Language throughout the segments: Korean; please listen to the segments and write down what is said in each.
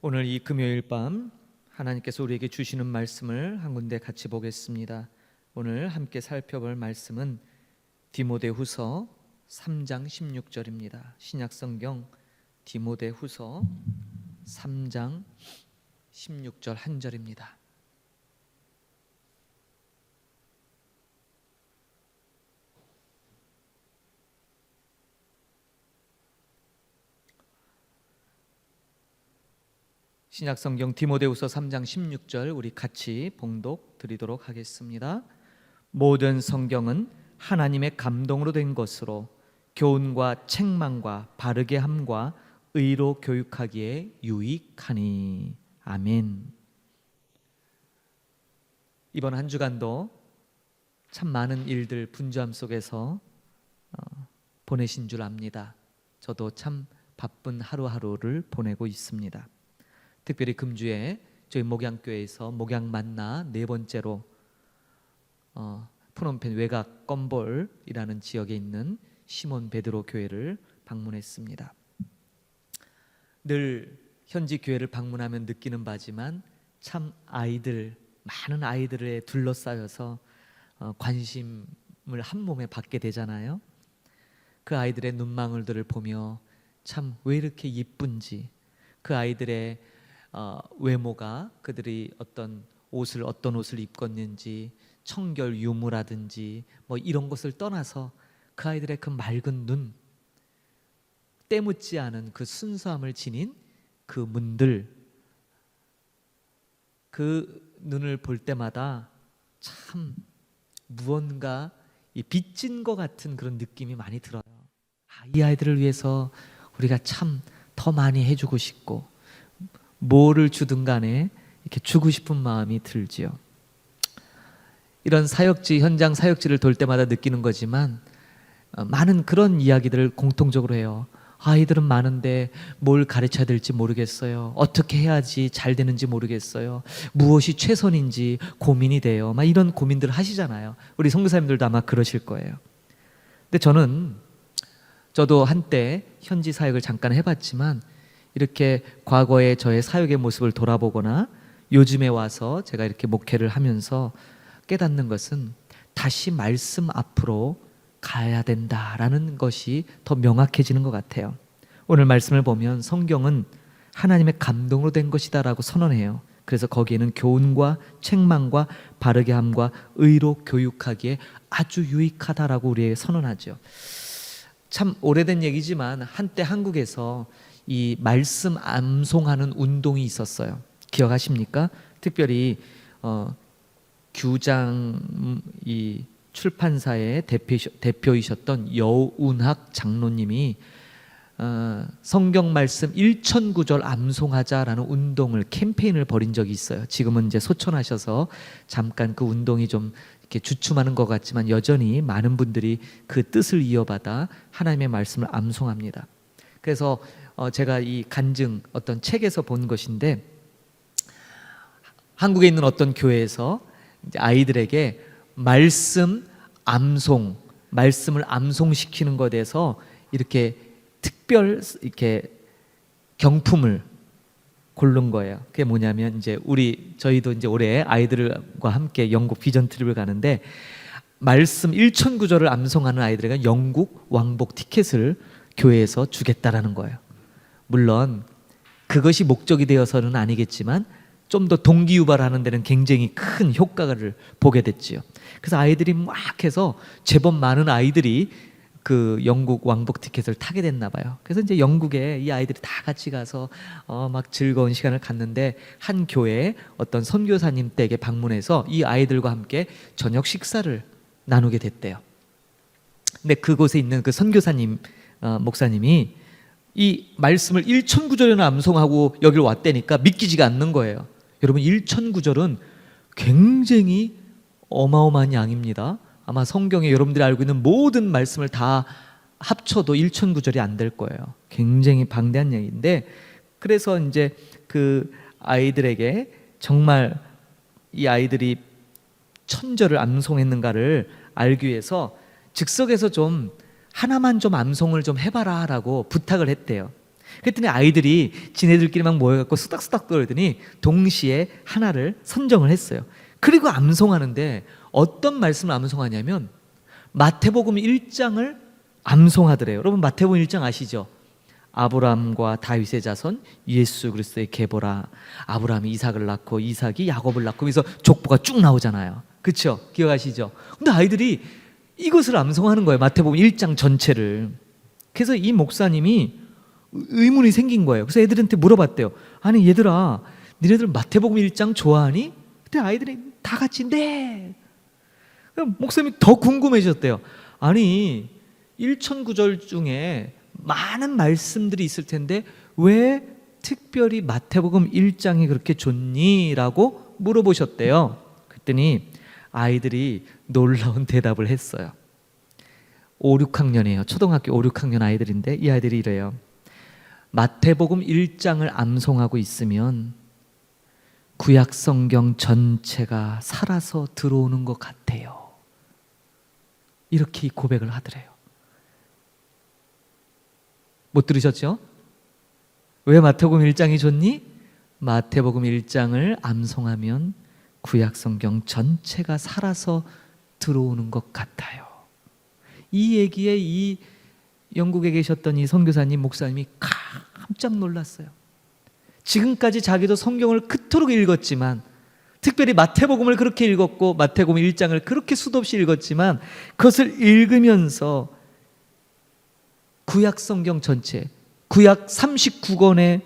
오늘 이 금요일 밤 하나님께서 우리에게 주시는 말씀을 한 군데 같이 보겠습니다. 오늘 함께 살펴볼 말씀은 디모데후서 3장 16절입니다. 신약성경 디모데후서 3장 16절 한 절입니다. 신약성경 디모데후서 3장 16절 우리 같이 봉독 드리도록 하겠습니다. 모든 성경은 하나님의 감동으로 된 것으로 교훈과 책망과 바르게 함과 의로 교육하기에 유익하니. 아멘. 이번 한 주간도 참 많은 일들 분주함 속에서 보내신 줄 압니다. 저도 참 바쁜 하루하루를 보내고 있습니다. 특별히 금주에 저희 목양교회에서 목양 만나 네 번째로 프놈펜 외곽 껌볼이라는 지역에 있는 시몬 베드로 교회를 방문했습니다. 늘 현지 교회를 방문하면 느끼는 바지만 참 많은 아이들에 둘러싸여서 관심을 한 몸에 받게 되잖아요. 그 아이들의 눈망울들을 보며 참 왜 이렇게 예쁜지, 그 아이들의 외모가 그들이 어떤 옷을 입었는지, 청결 유무라든지 뭐 이런 것을 떠나서 그 아이들의 그 맑은 눈, 때묻지 않은 그 순수함을 지닌 그 문들, 그 눈을 볼 때마다 참 무언가 빚진 것 같은 그런 느낌이 많이 들어요. 이 아이들을 위해서 우리가 참 더 많이 해주고 싶고, 뭐를 주든 간에 이렇게 주고 싶은 마음이 들지요. 이런 현장 사역지를 돌 때마다 느끼는 거지만 많은 그런 이야기들을 공통적으로 해요. 아이들은 많은데 뭘 가르쳐야 될지 모르겠어요. 어떻게 해야지 잘 되는지 모르겠어요. 무엇이 최선인지 고민이 돼요. 막 이런 고민들을 하시잖아요. 우리 선교사님들도 아마 그러실 거예요. 근데 저도 한때 현지 사역을 잠깐 해봤지만 이렇게 과거의 저의 사역의 모습을 돌아보거나 요즘에 와서 제가 이렇게 목회를 하면서 깨닫는 것은 다시 말씀 앞으로 가야 된다라는 것이 더 명확해지는 것 같아요. 오늘 말씀을 보면 성경은 하나님의 감동으로 된 것이다라고 선언해요. 그래서 거기에는 교훈과 책망과 바르게 함과 의로 교육하기에 아주 유익하다라고 우리에게 선언하죠. 참 오래된 얘기지만 한때 한국에서 이 말씀 암송하는 운동이 있었어요. 기억하십니까? 특별히 규장 이 출판사의 대표이셨던 여운학 장로님이 성경 말씀 1,000구절 암송하자라는 운동을 캠페인을 벌인 적이 있어요. 지금은 이제 소천하셔서 잠깐 그 운동이 좀 이렇게 주춤하는 것 같지만 여전히 많은 분들이 그 뜻을 이어받아 하나님의 말씀을 암송합니다. 그래서 제가 이 간증 어떤 책에서 본 것인데, 한국에 있는 어떤 교회에서 이제 아이들에게 말씀을 암송시키는 것에 대해서 이렇게 이렇게 경품을 고른 거예요. 그게 뭐냐면 이제 저희도 이제 올해 아이들과 함께 영국 비전 트립을 가는데 말씀 1,000구절을 암송하는 아이들에게 영국 왕복 티켓을 교회에서 주겠다라는 거예요. 물론 그것이 목적이 되어서는 아니겠지만 좀 더 동기유발하는 데는 굉장히 큰 효과를 보게 됐지요. 그래서 아이들이 막 해서 제법 많은 아이들이 그 영국 왕복 티켓을 타게 됐나 봐요. 그래서 이제 영국에 이 아이들이 다 같이 가서 막 즐거운 시간을 갖는데, 한 교회에 어떤 선교사님 댁에 방문해서 이 아이들과 함께 저녁 식사를 나누게 됐대요. 근데 그곳에 있는 그 선교사님 목사님이 이 말씀을 1,000구절이나 암송하고 여기를 왔다니까 믿기지가 않는 거예요. 여러분, 1,000구절은 굉장히 어마어마한 양입니다. 아마 성경에 여러분들이 알고 있는 모든 말씀을 다 합쳐도 1,000구절이 안 될 거예요. 굉장히 방대한 얘기인데, 그래서 이제 그 아이들에게 정말 이 아이들이 천절을 암송했는가를 알기 위해서 즉석에서 좀 하나만 좀 암송을 좀 해봐라 라고 부탁을 했대요. 그랬더니 아이들이 지네들끼리 막 모여갖고 수닥수닥 떨더니 동시에 하나를 선정을 했어요. 그리고 암송하는데 어떤 말씀을 암송하냐면 마태복음 1장을 암송하더래요. 여러분 마태복음 1장 아시죠? 아브라함과 다윗의 자손 예수 그리스도의 계보라. 아브라함이 이삭을 낳고 이삭이 야곱을 낳고 그래서 족보가 쭉 나오잖아요. 그렇죠? 기억하시죠? 근데 아이들이 이것을 암송하는 거예요. 마태복음 1장 전체를. 그래서 이 목사님이 의문이 생긴 거예요. 그래서 애들한테 물어봤대요. 아니 얘들아, 니네들 마태복음 1장 좋아하니? 그때 아이들이 다 같이 네. 목사님이 더 궁금해졌대요. 아니 1,009절 중에 많은 말씀들이 있을 텐데 왜 특별히 마태복음 1장이 그렇게 좋니? 라고 물어보셨대요. 그랬더니 아이들이 놀라운 대답을 했어요. 5, 6학년이에요. 초등학교 5, 6학년 아이들인데 이 아이들이 이래요. 마태복음 1장을 암송하고 있으면 구약 성경 전체가 살아서 들어오는 것 같아요. 이렇게 고백을 하더래요. 못 들으셨죠? 왜 마태복음 1장이 좋니? 마태복음 1장을 암송하면 구약 성경 전체가 살아서 들어오는 것 같아요. 이 얘기에 이 영국에 계셨던 이 선교사님 목사님이 깜짝 놀랐어요. 지금까지 자기도 성경을 그토록 읽었지만 특별히 마태복음을 그렇게 읽었고 마태복음 1장을 그렇게 수도 없이 읽었지만 그것을 읽으면서 구약 성경 전체 구약 39권의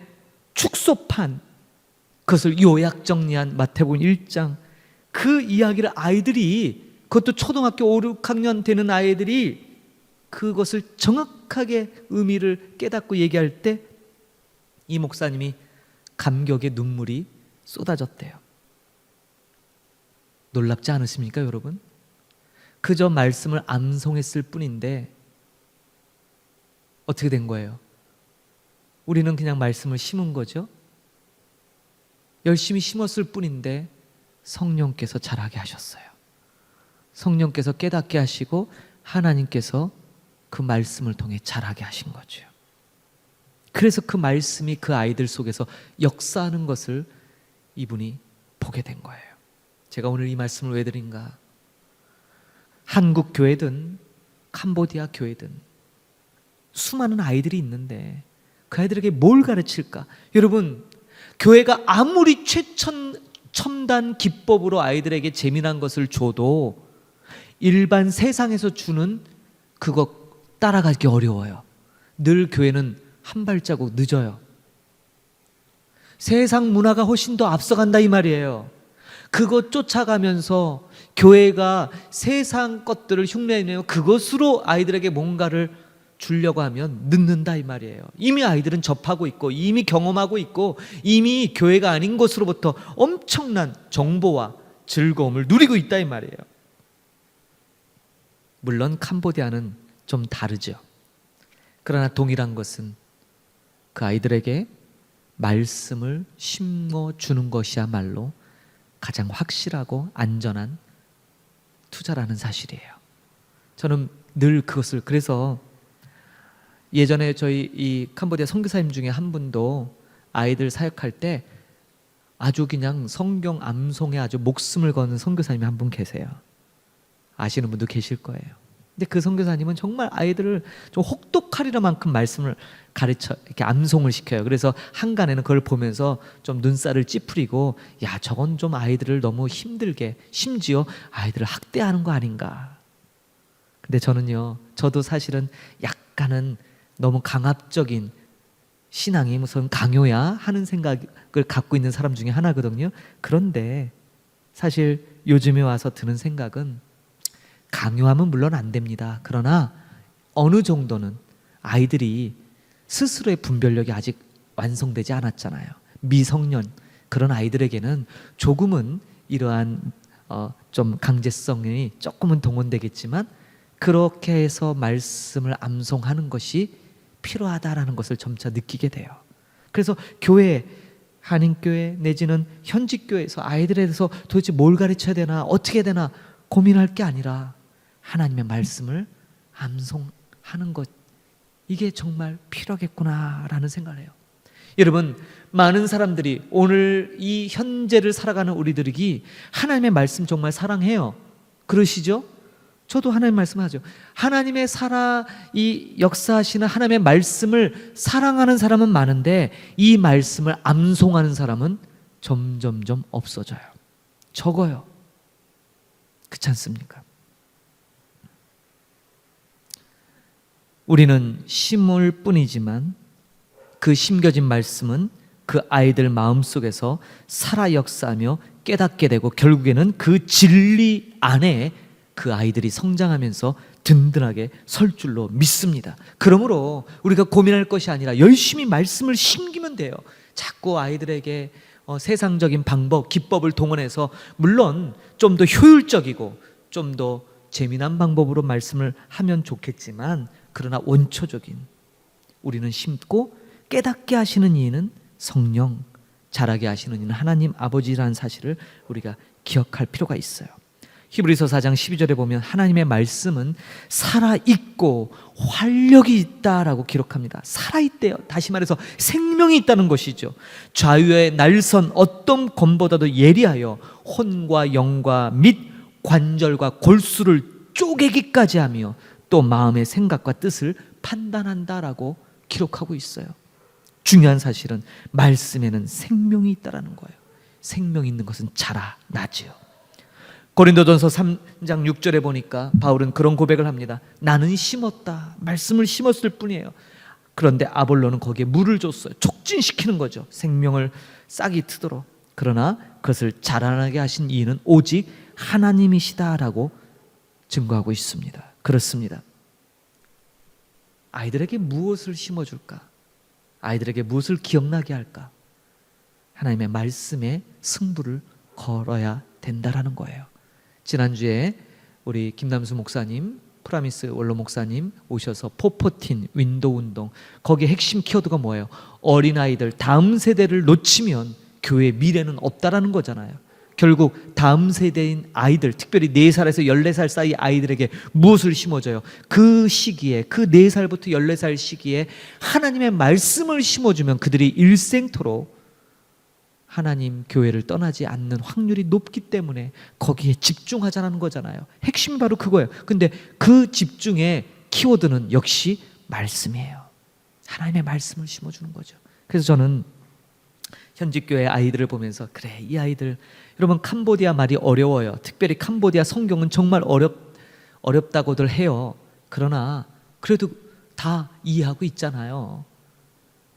축소판 그것을 요약 정리한 마태복음 1장 그 이야기를 아이들이 그것도 초등학교 5, 6학년 되는 아이들이 그것을 정확하게 의미를 깨닫고 얘기할 때 이 목사님이 감격의 눈물이 쏟아졌대요. 놀랍지 않으십니까 여러분? 그저 말씀을 암송했을 뿐인데 어떻게 된 거예요? 우리는 그냥 말씀을 심은 거죠. 열심히 심었을 뿐인데 성령께서 자라게 하셨어요. 성령께서 깨닫게 하시고 하나님께서 그 말씀을 통해 자라게 하신 거죠. 그래서 그 말씀이 그 아이들 속에서 역사하는 것을 이분이 보게 된 거예요. 제가 오늘 이 말씀을 왜 드린가? 한국 교회든 캄보디아 교회든 수많은 아이들이 있는데 그 아이들에게 뭘 가르칠까? 여러분, 교회가 아무리 최첨단 기법으로 아이들에게 재미난 것을 줘도 일반 세상에서 주는 그거 따라가기 어려워요. 늘 교회는 한 발자국 늦어요. 세상 문화가 훨씬 더 앞서간다 이 말이에요. 그것 쫓아가면서 교회가 세상 것들을 흉내내며 그것으로 아이들에게 뭔가를 주려고 하면 늦는다 이 말이에요. 이미 아이들은 접하고 있고 이미 경험하고 있고 이미 교회가 아닌 것으로부터 엄청난 정보와 즐거움을 누리고 있다 이 말이에요. 물론 캄보디아는 좀 다르죠. 그러나 동일한 것은 그 아이들에게 말씀을 심어주는 것이야말로 가장 확실하고 안전한 투자라는 사실이에요. 저는 늘 그것을 그래서 예전에 저희 이 캄보디아 선교사님 중에 한 분도 아이들 사역할 때 아주 그냥 성경 암송에 아주 목숨을 거는 선교사님이 한 분 계세요. 아시는 분도 계실 거예요. 근데 그 선교사님은 정말 아이들을 좀 혹독하리라 만큼 말씀을 가르쳐 이렇게 암송을 시켜요. 그래서 한간에는 그걸 보면서 좀 눈살을 찌푸리고 야 저건 좀 아이들을 너무 힘들게 심지어 아이들을 학대하는 거 아닌가. 근데 저는요, 저도 사실은 약간은 너무 강압적인 신앙이 무슨 강요야 하는 생각을 갖고 있는 사람 중에 하나거든요. 그런데 사실 요즘에 와서 드는 생각은 강요하면 물론 안 됩니다. 그러나 어느 정도는 아이들이 스스로의 분별력이 아직 완성되지 않았잖아요. 미성년 그런 아이들에게는 조금은 이러한 좀 강제성이 조금은 동원되겠지만 그렇게 해서 말씀을 암송하는 것이 필요하다라는 것을 점차 느끼게 돼요. 그래서 교회, 한인교회 내지는 현직교회에서 아이들에 대해서 도대체 뭘 가르쳐야 되나 어떻게 해야 되나 고민할 게 아니라 하나님의 말씀을 암송하는 것, 이게 정말 필요하겠구나라는 생각을 해요. 여러분, 많은 사람들이 오늘 이 현재를 살아가는 우리들이 하나님의 말씀 정말 사랑해요. 그러시죠? 저도 하나님의 말씀하죠. 하나님의 이 역사하시는 하나님의 말씀을 사랑하는 사람은 많은데 이 말씀을 암송하는 사람은 점점점 없어져요. 적어요. 그렇지 않습니까? 우리는 심을 뿐이지만 그 심겨진 말씀은 그 아이들 마음속에서 살아 역사하며 깨닫게 되고 결국에는 그 진리 안에 그 아이들이 성장하면서 든든하게 설 줄로 믿습니다. 그러므로 우리가 고민할 것이 아니라 열심히 말씀을 심기면 돼요. 자꾸 아이들에게 세상적인 방법, 기법을 동원해서 물론 좀 더 효율적이고 좀 더 재미난 방법으로 말씀을 하면 좋겠지만 그러나 원초적인 우리는 심고 깨닫게 하시는 이는 성령, 자라게 하시는 이는 하나님 아버지라는 사실을 우리가 기억할 필요가 있어요. 히브리서 4장 12절에 보면 하나님의 말씀은 살아있고 활력이 있다라고 기록합니다. 살아있대요. 다시 말해서 생명이 있다는 것이죠. 좌우의 날선 어떤 검보다도 예리하여 혼과 영과 및 관절과 골수를 쪼개기까지 하며 또 마음의 생각과 뜻을 판단한다라고 기록하고 있어요. 중요한 사실은 말씀에는 생명이 있다라는 거예요. 생명이 있는 것은 자라나지요. 고린도전서 3장 6절에 보니까 바울은 그런 고백을 합니다. 나는 심었다. 말씀을 심었을 뿐이에요. 그런데 아볼로는 거기에 물을 줬어요. 촉진시키는 거죠. 생명을 싹이 트도록. 그러나 그것을 자라나게 하신 이는 오직 하나님이시다라고 증거하고 있습니다. 그렇습니다. 아이들에게 무엇을 심어줄까? 아이들에게 무엇을 기억나게 할까? 하나님의 말씀에 승부를 걸어야 된다라는 거예요. 지난주에 우리 김남수 목사님, 프라미스 원로 목사님 오셔서 포포틴 윈도우 운동, 거기에 핵심 키워드가 뭐예요? 어린아이들, 다음 세대를 놓치면 교회의 미래는 없다라는 거잖아요. 결국 다음 세대인 아이들, 특별히 4살에서 14살 사이 아이들에게 무엇을 심어줘요? 그 시기에, 그 4살부터 14살 시기에 하나님의 말씀을 심어주면 그들이 일생토록 하나님 교회를 떠나지 않는 확률이 높기 때문에 거기에 집중하자는 거잖아요. 핵심이 바로 그거예요. 근데 그 집중의 키워드는 역시 말씀이에요. 하나님의 말씀을 심어주는 거죠. 그래서 저는 현직교회 아이들을 보면서 그래, 이 아이들, 여러분 캄보디아 말이 어려워요. 특별히 캄보디아 성경은 정말 어렵다고들 해요. 그러나 그래도 다 이해하고 있잖아요.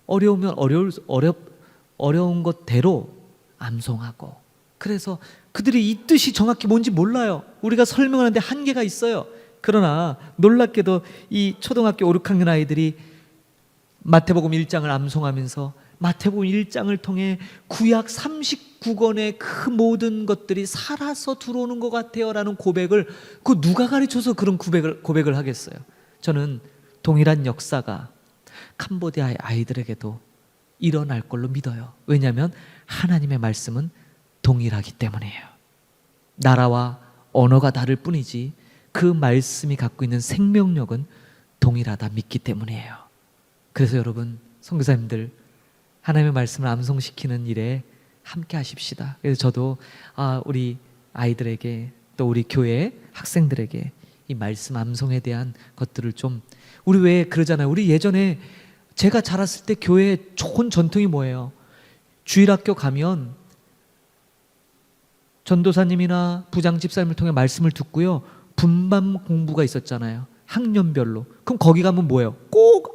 어려우면 어려운 것대로 암송하고, 그래서 그들이 이 뜻이 정확히 뭔지 몰라요. 우리가 설명하는데 한계가 있어요. 그러나 놀랍게도 이 초등학교 5, 6학년 아이들이 마태복음 1장을 암송하면서 마태복음 1장을 통해 구약 39권의 그 모든 것들이 살아서 들어오는 것 같아요 라는 고백을, 그 누가 가르쳐서 그런 고백을 하겠어요. 저는 동일한 역사가 캄보디아의 아이들에게도 일어날 걸로 믿어요. 왜냐하면 하나님의 말씀은 동일하기 때문이에요. 나라와 언어가 다를 뿐이지 그 말씀이 갖고 있는 생명력은 동일하다 믿기 때문이에요. 그래서 여러분 선교사님들, 하나님의 말씀을 암송시키는 일에 함께 하십시다. 그래서 저도 우리 아이들에게 또 우리 교회 학생들에게 이 말씀 암송에 대한 것들을 좀, 우리 왜 그러잖아요. 우리 예전에 제가 자랐을 때 교회에 좋은 전통이 뭐예요? 주일학교 가면 전도사님이나 부장 집사님을 통해 말씀을 듣고요, 분반 공부가 있었잖아요. 학년별로. 그럼 거기 가면 뭐예요? 꼭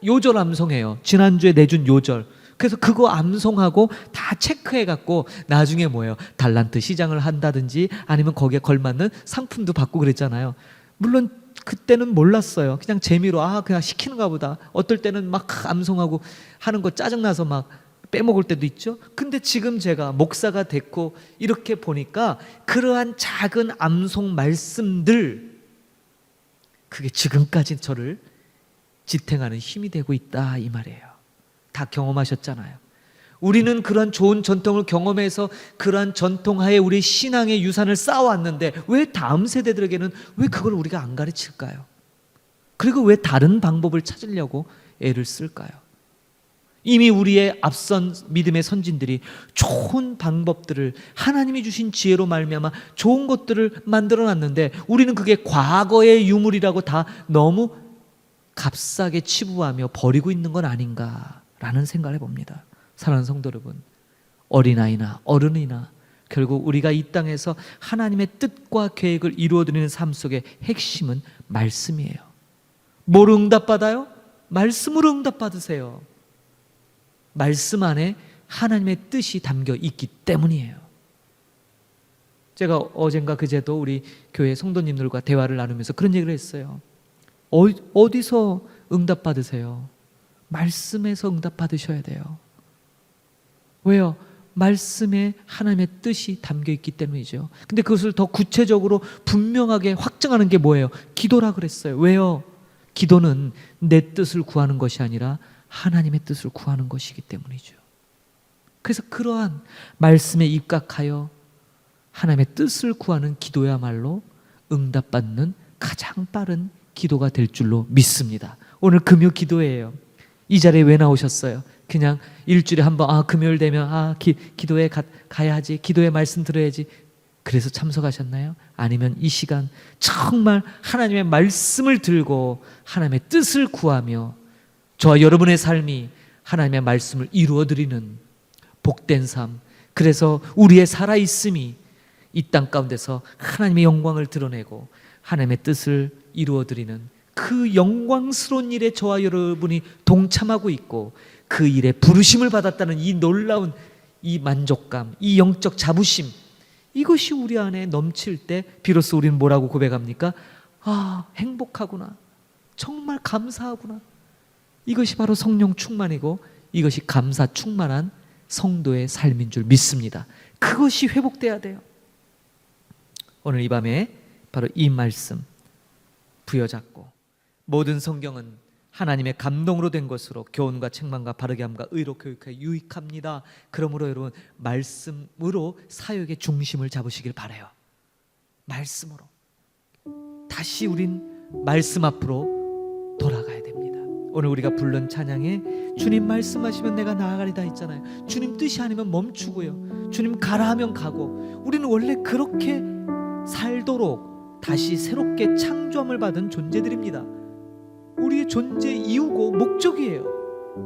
요절 암송해요. 지난주에 내준 요절. 그래서 그거 암송하고 다 체크해갖고 나중에 뭐예요? 달란트 시장을 한다든지 아니면 거기에 걸맞는 상품도 받고 그랬잖아요. 물론 그때는 몰랐어요. 그냥 재미로 그냥 시키는가 보다. 어떨 때는 막 암송하고 하는 거 짜증나서 막 빼먹을 때도 있죠. 근데 지금 제가 목사가 됐고 이렇게 보니까 그러한 작은 암송 말씀들, 그게 지금까지 저를 지탱하는 힘이 되고 있다 이 말이에요. 다 경험하셨잖아요. 우리는 그러한 좋은 전통을 경험해서 그러한 전통하에 우리 신앙의 유산을 쌓아왔는데 왜 다음 세대들에게는 왜 그걸 우리가 안 가르칠까요? 그리고 왜 다른 방법을 찾으려고 애를 쓸까요? 이미 우리의 앞선 믿음의 선진들이 좋은 방법들을 하나님이 주신 지혜로 말미암아 좋은 것들을 만들어놨는데 우리는 그게 과거의 유물이라고 다 너무 값싸게 치부하며 버리고 있는 건 아닌가라는 생각을 해봅니다. 사랑하는 성도 여러분, 어린아이나 어른이나 결국 우리가 이 땅에서 하나님의 뜻과 계획을 이루어드리는 삶 속의 핵심은 말씀이에요. 뭐로 응답받아요? 말씀으로 응답받으세요. 말씀 안에 하나님의 뜻이 담겨 있기 때문이에요. 제가 어젠가 그제도 우리 교회 성도님들과 대화를 나누면서 그런 얘기를 했어요. 어디서 응답받으세요? 말씀에서 응답받으셔야 돼요. 왜요? 말씀에 하나님의 뜻이 담겨 있기 때문이죠. 근데 그것을 더 구체적으로 분명하게 확증하는 게 뭐예요? 기도라 그랬어요. 왜요? 기도는 내 뜻을 구하는 것이 아니라 하나님의 뜻을 구하는 것이기 때문이죠. 그래서 그러한 말씀에 입각하여 하나님의 뜻을 구하는 기도야말로 응답받는 가장 빠른 기도가 될 줄로 믿습니다. 오늘 금요 기도예요. 이 자리에 왜 나오셨어요? 그냥 일주일에 한 번 금요일 되면 기도에 가야지, 기도의 말씀 들어야지, 그래서 참석하셨나요? 아니면 이 시간 정말 하나님의 말씀을 들고 하나님의 뜻을 구하며 저와 여러분의 삶이 하나님의 말씀을 이루어드리는 복된 삶, 그래서 우리의 살아있음이 이 땅 가운데서 하나님의 영광을 드러내고 하나님의 뜻을 이루어드리는 그 영광스러운 일에 저와 여러분이 동참하고 있고 그 일에 부르심을 받았다는 이 놀라운 이 만족감, 이 영적 자부심, 이것이 우리 안에 넘칠 때 비로소 우리는 뭐라고 고백합니까? 행복하구나, 정말 감사하구나. 이것이 바로 성령 충만이고 이것이 감사 충만한 성도의 삶인 줄 믿습니다. 그것이 회복돼야 돼요. 오늘 이 밤에 바로 이 말씀 부여잡고 모든 성경은 하나님의 감동으로 된 것으로 교훈과 책망과 바르게 함과 의로 교육하여 유익합니다. 그러므로 여러분 말씀으로 사역의 중심을 잡으시길 바라요. 말씀으로 다시 우린 말씀 앞으로 돌아가야 됩니다. 오늘 우리가 부른 찬양에 주님 말씀하시면 내가 나아가리다 했잖아요. 주님 뜻이 아니면 멈추고요, 주님 가라 하면 가고, 우리는 원래 그렇게 살도록 다시 새롭게 창조함을 받은 존재들입니다. 우리의 존재 이유고 목적이에요.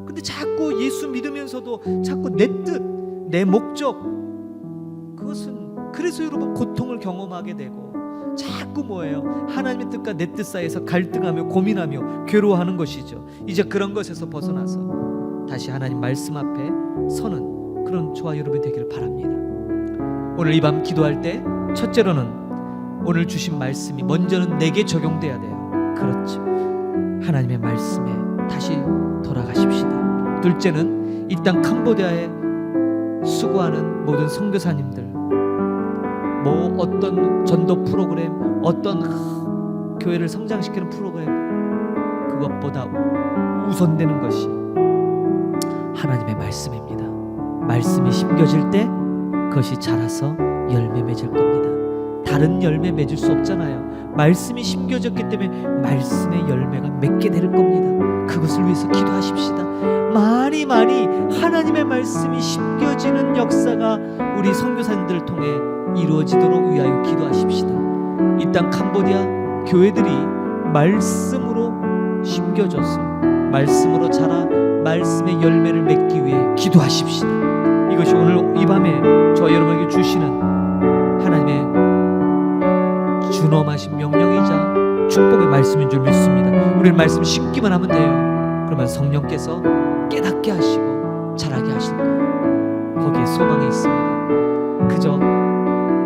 근데 자꾸 예수 믿으면서도 자꾸 내 뜻, 내 목적, 그것은 그래서 여러분 고통을 경험하게 되고 자꾸 뭐예요? 하나님의 뜻과 내 뜻 사이에서 갈등하며 고민하며 괴로워하는 것이죠. 이제 그런 것에서 벗어나서 다시 하나님 말씀 앞에 서는 그런 저와 여러분이 되기를 바랍니다. 오늘 이 밤 기도할 때 첫째로는 오늘 주신 말씀이 먼저는 내게 적용돼야 돼요. 그렇죠. 하나님의 말씀에 다시 돌아가십시다. 둘째는 이 땅 캄보디아에 수고하는 모든 선교사님들, 뭐 어떤 전도 프로그램, 어떤 교회를 성장시키는 프로그램, 그것보다 우선되는 것이 하나님의 말씀입니다. 말씀이 심겨질 때 그것이 자라서 열매 맺을 겁니다. 다른 열매 맺을 수 없잖아요. 말씀이 심겨졌기 때문에 말씀의 열매가 맺게 될 겁니다. 그것을 위해서 기도하십시다. 많이 하나님의 말씀이 심겨지는 역사가 우리 선교사님들을 통해 이루어지도록 위하여 기도하십시다. 이 땅 캄보디아 교회들이 말씀으로 심겨져서 말씀으로 자라 말씀의 열매를 맺기 위해 기도하십시다. 이것이 오늘 이 밤에 저와 여러분에게 주시는 하나님의 준엄하신 명령이자 축복의 말씀인 줄 믿습니다. 우리는 말씀 심기만 하면 돼요. 그러면 성령께서 깨닫게 하시고 자라게 하실 거예요. 거기에 소망이 있습니다. 그저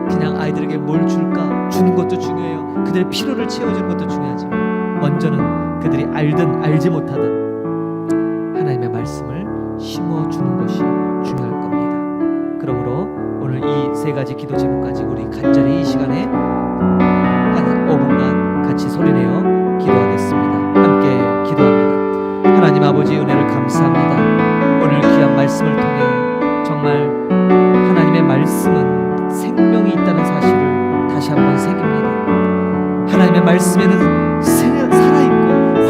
그냥 아이들에게 뭘 줄까 주는 것도 중요해요. 그들의 필요를 채워주는 것도 중요하지만 먼저는 그들이 알든 알지 못하든 하나님의 말씀을 심어주는 것이 중요할 겁니다. 그러므로 오늘 이 세 가지 기도 제목까지 우리 간절히 이 시간에 한 5분간 같이 소리내어 기도하겠습니다. 함께 기도합니다. 하나님 아버지 은혜를 감사합니다. 오늘 귀한 말씀을 통해 정말 하나님의 말씀은 생명이 있다는 사실을 다시 한번 새깁니다. 하나님의 말씀에는 살아있고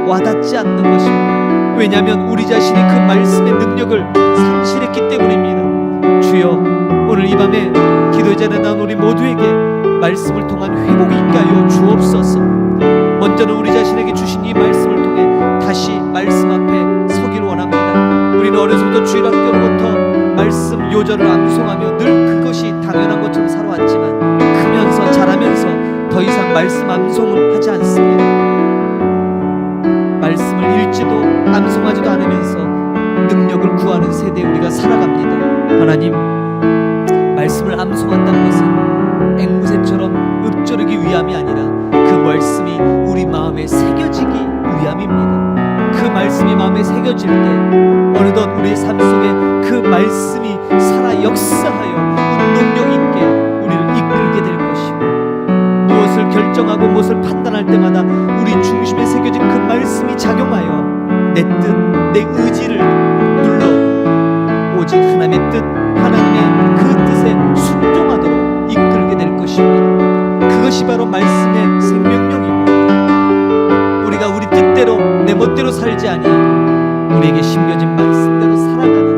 와닿지 않는 것입니다. 왜냐하면 우리 자신이 그 말씀의 능력을 상실했기 때문입니다. 주여, 오늘 이 밤에 기도의 자리에 나온 우리 모두에게 말씀을 통한 회복이 있게 하여 주옵소서. 먼저는 우리 자신에게 주신 이 말씀을 통해 다시 말씀 앞에 서길 원합니다. 우리는 어려서부터 주일 학교로부터 말씀 요절을 암송하며 늘 그것이 당연한 것처럼 살아왔지만 크면서 자라면서 더 이상 말씀 암송을 하지 않습니다. 말씀을 읽지도 암송하지도 않으면서 능력을 구하는 세대에 우리가 살아갑니다. 하나님, 말씀을 암송한다는 것은 앵무새처럼 읊조르기 위함이 아니라 그 말씀이 우리 마음에 새겨지기 위함입니다. 그 말씀이 마음에 새겨질 때 어느덧 우리의 삶 속에 그 말씀이 살아 역사하여 운동력 있게 우리를 이끌게 될 것이고, 무엇을 결정하고 무엇을 판단할 때마다 우리 중심에 새겨진 그 말씀이 작용하여 내 뜻, 내 의지를 눌러 오직 하나님의 뜻, 하나님의 그 뜻에 순종하도록 이끌게 될 것입니다. 그것이 바로 말씀의 생명력이고, 우리가 우리 뜻대로 내 멋대로 살지 아니하고 우리에게 심겨진 말씀대로 살아가는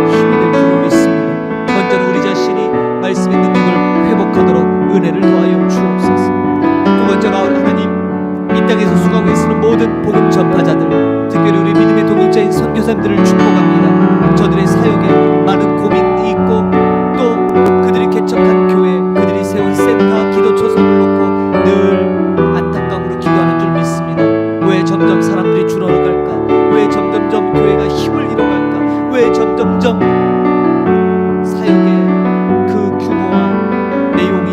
힘이 될 줄을 믿습니다. 먼저는 우리 자신이 말씀의 능력을 회복하도록 은혜를 더하여 주옵소서. 두 번째로 하나님, 이 땅에서 수고하고 있는 모든 복음 전파자들, 특별히 우리 믿음의 동역자인 선교사님들을 축복합니다. 저들의 사역에 많은 고민이 있고 또 그들이 개척한 교회, 그들이 세운 센터, 기도 초소를 놓고 늘 안타까움으로 기도하는 줄 믿습니다. 왜 점점 사람들이 줄어갈까? 왜 점점점 교회가 힘을 잃어갈까? 왜 점점점 사역의 그 규모와 내용이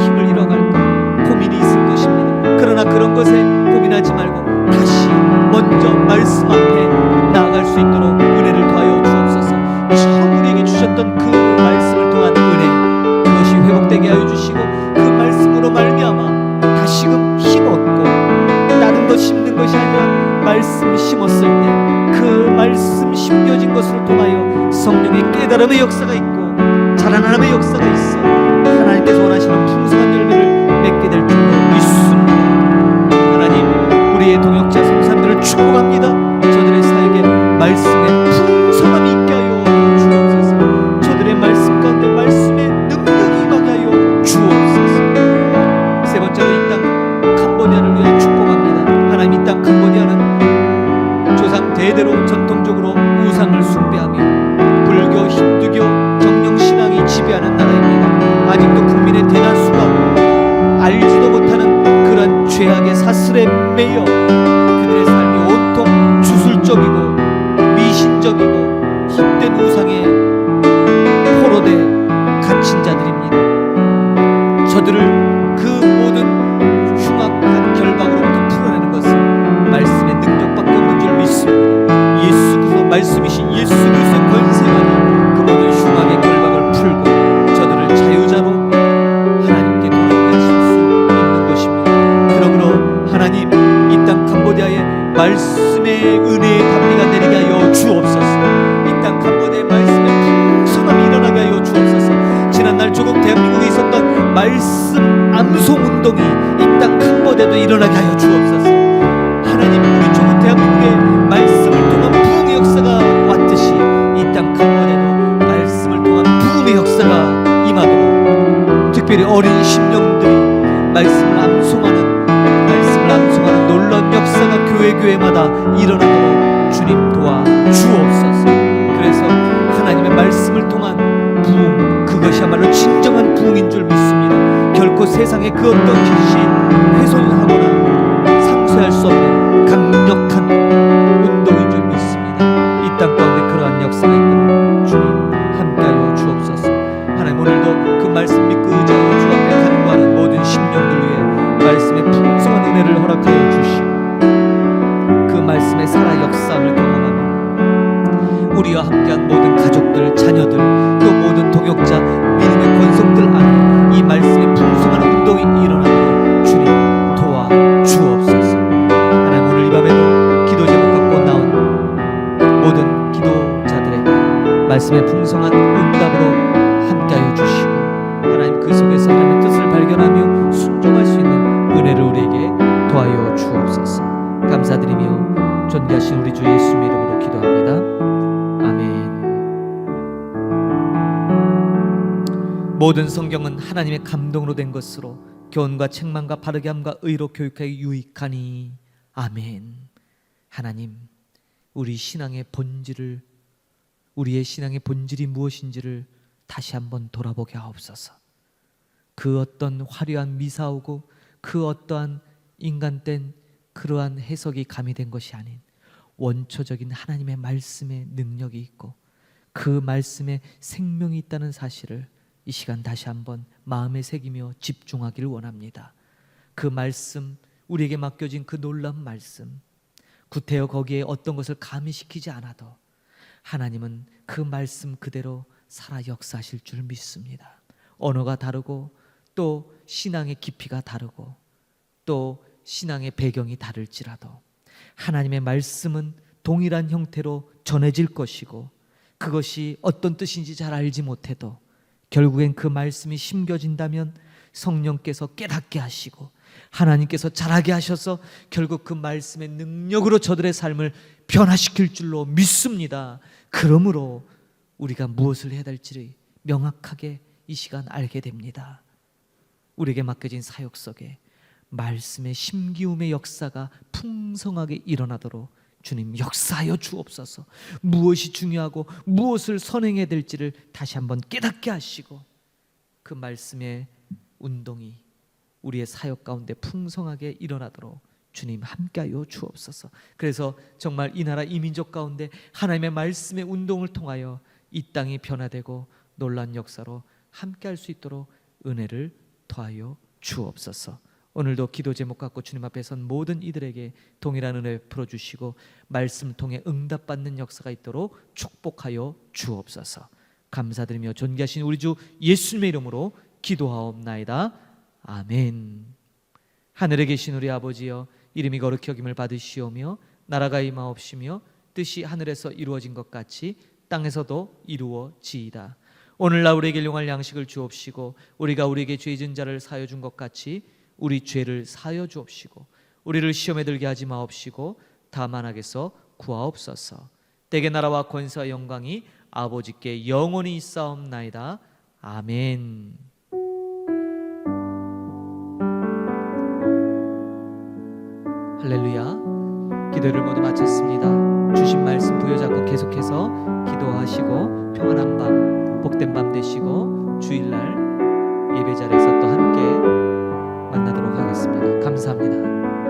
힘을 잃어갈까? 고민이 있을 것입니다. 그러나 그런 것에 고민하지 말고 다시 먼저 말씀 앞에 나아갈 수 있도록 은혜를 더하여 주옵소서. 처음 우리에게 주셨던 그 말씀을 통한 은혜, 그것이 회복되게 하여 주시고 그 말씀으로 말미암아 다시금 힘 얻고 다른 것 심는 것이 아니라 말씀 심었을 때 그 말씀 심겨진 것을 통하여 성령의 깨달음의 역사가 있고 자라나는 역사가 있어 하나님께서 원하시는 풍성한 열매를 맺게 될 줄로 믿습니다. 하나님, 우리의 동역자 성사님들을 축복합니다. 저들의 사역에 말씀의 풍성함이 있게 하여 주옵소서. 저들의 말씀 가운데 말씀의 능력이 임하게 하여 주옵소서. 세 번째로 이 땅 캄보디아를 위해 축복합니다. 하나님, 이 땅 캄보디아는 조상 대대로 전통적으로 우상을 숭배하며 불교, 힌두교, 정령신앙이 지배하는 나라입니다. 아직도 국민의 대다수가 알지도 못하는 그런 죄악의 사슬에 매여 그들의 삶이 온통 주술적이고 미신적이고 헛된 우상에 포로돼 갇힌 자들입니다. 저들을 그 모든 흉악한 결박으로부터 풀어내는 것은 말씀의 능력밖에 없는 줄 믿습니다. 예수 그리스도 말씀이신 예수 그리스도의 권세만이 그 모든 흉악의 결박을 풀고 저들을 자유자로 하나님께 돌아오게 하실 수 있는 것입니다. 그러므로 하나님, 이 땅 캄보디아에 말씀의 은혜의 단비가 내리게 하여 주옵소서. 이 땅 캄보디아의 말씀의 풍성함이 일어나게 하여 주옵소서. 지난날 조국 대한민국에 있었던 말씀 암송 운동이 이 땅 캄보디아도 일어나게 하여 주옵소서. 하나님, 우리 조국 대한민국에 말씀을 통한 부흥의 역사가 왔듯이 이 땅 캄보디아도 말씀을 통한 부흥의 역사가 임하도록, 특별히 어린 심령들이 말씀을 암송하는 놀라운 역사가 교회마다 일어나도록 주님 도와 주옵소서. 그래서 하나님의 말씀을 통한 부흥, 그것이야말로 진정한 부흥인 줄 믿습니다. 결코 세상의 그 어떤 것이 훼손하거나 상쇄할 수 없는 강력한 운동인 줄 믿습니다. 이 땅 가운데 그러한 역사가 있도록 주님 함께하여 주옵소서. 하나님, 오늘도 그 말씀 믿고 의지하여 주 앞에 간구하는 모든 심령들 위해 말씀의 풍성한 은혜를 허락하여 주시고 그 말씀의 살아 역사함을 경험하며 우리와 함께한 모든 가족들, 자녀들, 또 모든 동역자, 믿음의 권속들 안에 이 말씀의 풍성한 운동이 일어나도록 주님 도와 주옵소서. 하나님, 오늘 이 밤에도 기도 제목 갖고 나온 모든 기도자들에게 말씀의 풍성한 응답으로 함께하여 주시고 하나님, 그 속에서 하나님의 뜻을 발견하며 순종할 수 있는 은혜를 우리에게 도하여 주옵소서. 감사드리며 존귀하신 우리 주 예수님의 이름으로 기도합니다. 아멘. 모든 성경은 하나님의 감동으로 된 것으로 교훈과 책망과 바르게함과 의로 교육하기 유익하니. 아멘. 하나님, 우리의 신앙의 본질이 무엇인지를 다시 한번 돌아보게 하옵소서. 그 어떤 화려한 미사오고 그 어떠한 인간된 그러한 해석이 가미된 것이 아닌 원초적인 하나님의 말씀의 능력이 있고 그 말씀에 생명이 있다는 사실을 이 시간 다시 한번 마음에 새기며 집중하기를 원합니다. 그 말씀, 우리에게 맡겨진 그 놀라운 말씀, 구태여 거기에 어떤 것을 가미시키지 않아도 하나님은 그 말씀 그대로 살아 역사하실 줄 믿습니다. 언어가 다르고 또 신앙의 깊이가 다르고 또 신앙의 배경이 다를지라도 하나님의 말씀은 동일한 형태로 전해질 것이고 그것이 어떤 뜻인지 잘 알지 못해도 결국엔 그 말씀이 심겨진다면 성령께서 깨닫게 하시고 하나님께서 자라게 하셔서 결국 그 말씀의 능력으로 저들의 삶을 변화시킬 줄로 믿습니다. 그러므로 우리가 무엇을 해야 될지 명확하게 이 시간 알게 됩니다. 우리에게 맡겨진 사역 속에 말씀의 심기움의 역사가 풍성하게 일어나도록 주님 역사하여 주옵소서. 무엇이 중요하고 무엇을 선행해야 될지를 다시 한번 깨닫게 하시고 그 말씀의 운동이 우리의 사역 가운데 풍성하게 일어나도록 주님 함께하여 주옵소서. 그래서 정말 이 나라 이 민족 가운데 하나님의 말씀의 운동을 통하여 이 땅이 변화되고 놀라운 역사로 함께할 수 있도록 은혜를 더하여 주옵소서. 오늘도 기도 제목 갖고 주님 앞에 선 모든 이들에게 동일한 은혜 풀어주시고 말씀 통해 응답받는 역사가 있도록 축복하여 주옵소서. 감사드리며 존귀하신 우리 주 예수님의 이름으로 기도하옵나이다. 아멘. 하늘에 계신 우리 아버지여, 이름이 거룩히 여김을 받으시오며 나라가 임하옵시며 뜻이 하늘에서 이루어진 것 같이 땅에서도 이루어지이다. 오늘날 우리에게 일용할 양식을 주옵시고 우리가 우리에게 죄 지은 자를 사하여 준 것 같이 우리 죄를 사하여 주옵시고 우리를 시험에 들게 하지 마옵시고 다만 악에서 구하옵소서. 때의 나라와 권세와 영광이 아버지께 영원히 있사옵나이다. 아멘. 할렐루야. 기도를 모두 마쳤습니다. 주신 말씀 부여잡고 계속해서 기도하시고 평안한 밤, 복된 밤 되시고 주일날 예배 자리에서 또 함께 만나도록 하겠습니다. 감사합니다.